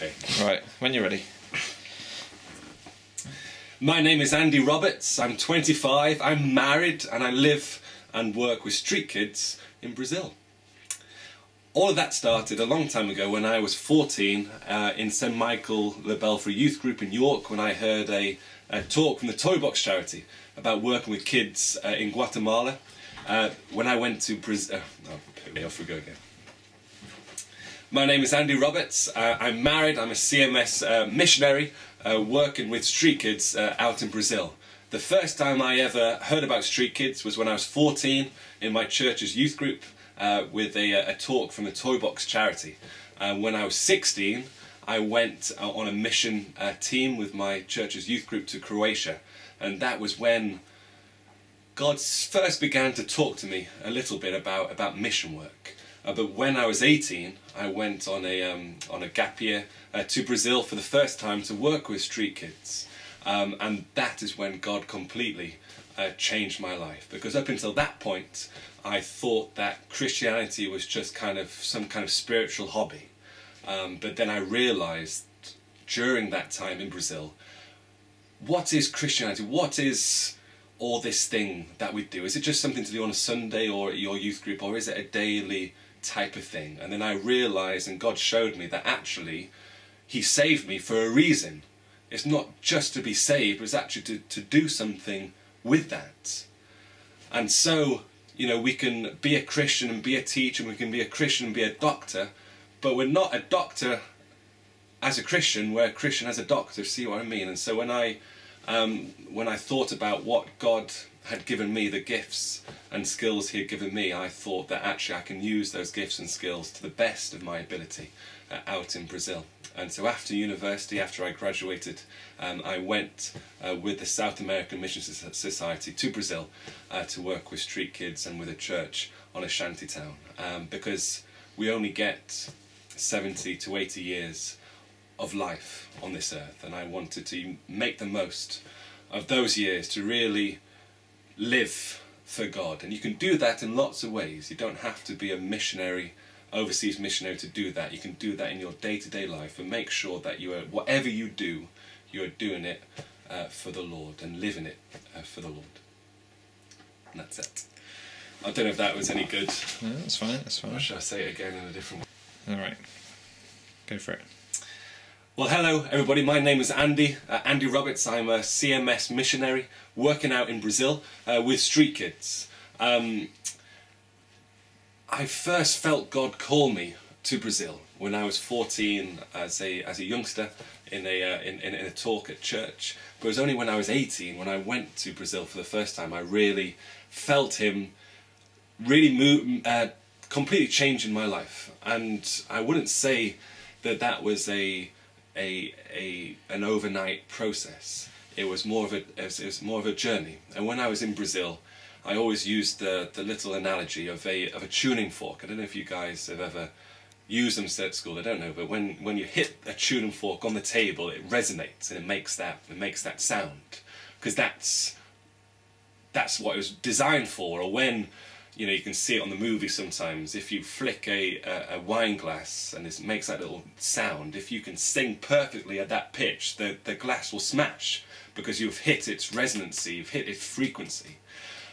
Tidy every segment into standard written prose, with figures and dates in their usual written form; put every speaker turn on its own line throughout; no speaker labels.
Okay.
Right, when you're ready.
My name is Andy Roberts, I'm 25, I'm married, and I live and work with street kids in Brazil. All of that started a long time ago when I was 14 in St Michael the Belfry Youth Group in York, when I heard a talk from the Toy Box charity about working with kids in Guatemala. When I went to Brazil... off we go again. My name is Andy Roberts, I'm married, I'm a CMS missionary working with street kids out in Brazil. The first time I ever heard about street kids was when I was 14 in my church's youth group with a talk from the Toy Box charity. When I was 16 I went on a mission team with my church's youth group to Croatia, and that was when God first began to talk to me a little bit about mission work. But when I was 18, I went on a gap year to Brazil for the first time to work with street kids. And that is when God completely changed my life. Because up until that point, I thought that Christianity was just some kind of spiritual hobby. But then I realized during that time in Brazil, what is Christianity? What is all this thing that we do? Is it just something to do on a Sunday or your youth group, or is it a daily type of thing? And then I realized, and God showed me, that actually He saved me for a reason. It's not just to be saved, it's actually to do something with that. And so, you know, we can be a Christian and be a teacher, and we can be a Christian and be a doctor, but we're not a doctor as a Christian, we're a Christian as a doctor, see what I mean? And so when I thought about what God had given me, the gifts and skills He had given me, I thought that actually I can use those gifts and skills to the best of my ability out in Brazil. And so after university, after I graduated, I went with the South American Mission Society to Brazil to work with street kids and with a church on a shanty town, because we only get 70 to 80 years of life on this earth, and I wanted to make the most of those years to really live for God. And you can do that in lots of ways. You don't have to be a missionary, overseas missionary, to do that. You can do that in your day-to-day life, and make sure that you are, whatever you do, you are doing it for the Lord and living it for the Lord. And that's it. I don't know if that was any good.
No, that's fine, that's fine.
Or should I say it again in a different way?
Alright, go for it.
Well, hello everybody, my name is Andy, Andy Roberts. I'm a CMS missionary working out in Brazil with street kids. I first felt God call me to Brazil when I was 14 as a youngster in a talk at church. But it was only when I was 18, when I went to Brazil for the first time, I really felt Him really completely changing my life. And I wouldn't say that that was an overnight process. It was more of a journey. And when I was in Brazil, I always used the little analogy of a tuning fork. I don't know if you guys have ever used them at school. I don't know, but when you hit a tuning fork on the table, it resonates and it makes that sound, because that's what it was designed for. Or when, you know, you can see it on the movie sometimes, if you flick a wine glass and it makes that little sound, if you can sing perfectly at that pitch, the glass will smash, because you've hit its resonancy, you've hit its frequency.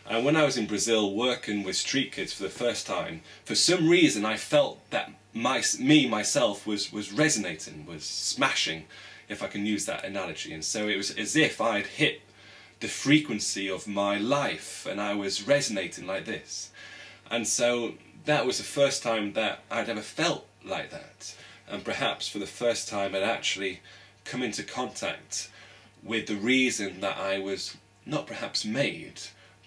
And when I was in Brazil working with street kids for the first time, for some reason I felt that myself was resonating, was smashing, if I can use that analogy. And so it was as if I'd hit the frequency of my life and I was resonating like this. And so that was the first time that I'd ever felt like that. And perhaps for the first time I'd actually come into contact with the reason that I was not perhaps made,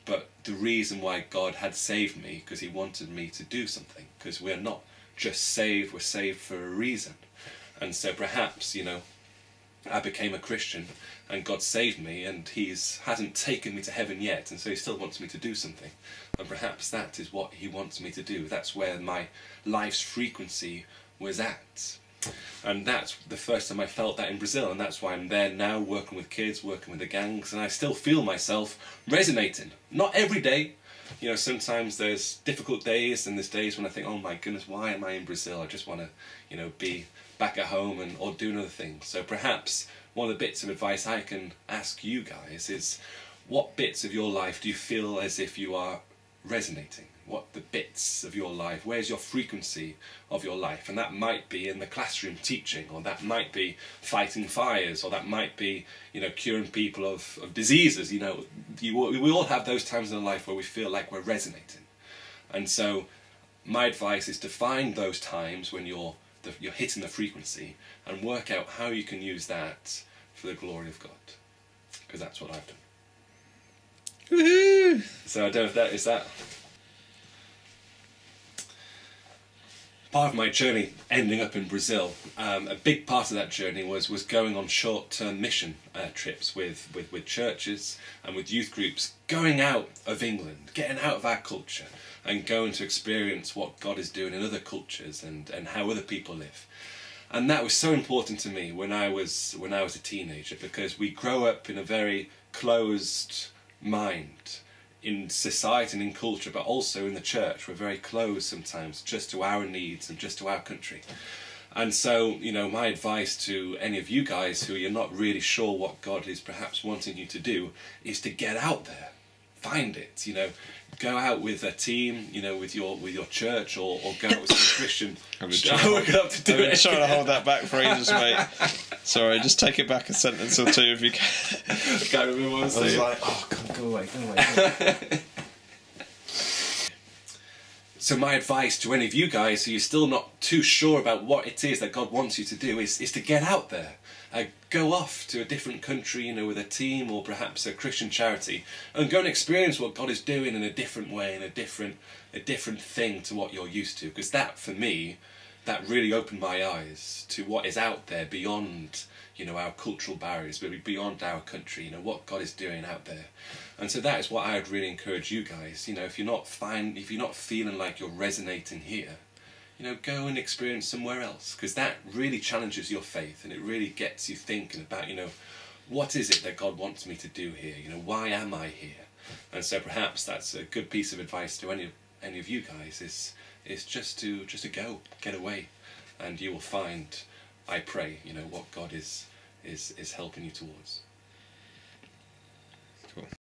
but the reason why God had saved me, because He wanted me to do something. Because we're not just saved, we're saved for a reason. And so perhaps, you know, I became a Christian and God saved me, and He hasn't taken me to heaven yet, and so He still wants me to do something. And perhaps that is what He wants me to do. That's where my life's frequency was at. And that's the first time I felt that in Brazil, and that's why I'm there now working with kids, working with the gangs, and I still feel myself resonating. Not every day. You know, sometimes there's difficult days, and there's days when I think, oh my goodness, why am I in Brazil? I just want to, you know, be back at home and or doing other things. So perhaps one of the bits of advice I can ask you guys is, what bits of your life do you feel as if you are resonating? What the bits of your life, where's your frequency of your life? And that might be in the classroom teaching, or that might be fighting fires, or that might be, you know, curing people of diseases. You know, we all have those times in our life where we feel like we're resonating. And so my advice is to find those times when you're hitting the frequency and work out how you can use that for the glory of God, because that's what I've done.
Woohoo!
So I don't know if that is that. Part of my journey ending up in Brazil, a big part of that journey was going on short-term mission trips with churches and with youth groups, going out of England, getting out of our culture and going to experience what God is doing in other cultures and how other people live. And that was so important to me when I was a teenager, because we grow up in a very closed mind in society and in culture, but also in the church. We're very closed sometimes just to our needs and just to our country. And so, you know, my advice to any of you guys who you're not really sure what God is perhaps wanting you to do is to get out there, find it, you know, go out with a team, you know, with your church, or go out with some Christian.
I've been trying to hold that back for ages, mate. Sorry, just take it back a sentence or two if you can.
I can't remember what I was saying.
like, oh, come, go away.
So my advice to any of you guys who you're still not too sure about what it is that God wants you to do is to get out there. Go off to a different country, you know, with a team or perhaps a Christian charity, and go and experience what God is doing in a different way, in a different thing to what you're used to. Because that, for me, that really opened my eyes to what is out there beyond, you know, our cultural barriers, but beyond our country, you know, what God is doing out there. And so that is what I would really encourage you guys. You know, if you're not feeling like you're resonating here, you know, go and experience somewhere else, because that really challenges your faith and it really gets you thinking about, you know, what is it that God wants me to do here? You know, why am I here? And so perhaps that's a good piece of advice to any of you guys is just to go, get away, and you will find, I pray, you know, what God is helping you towards.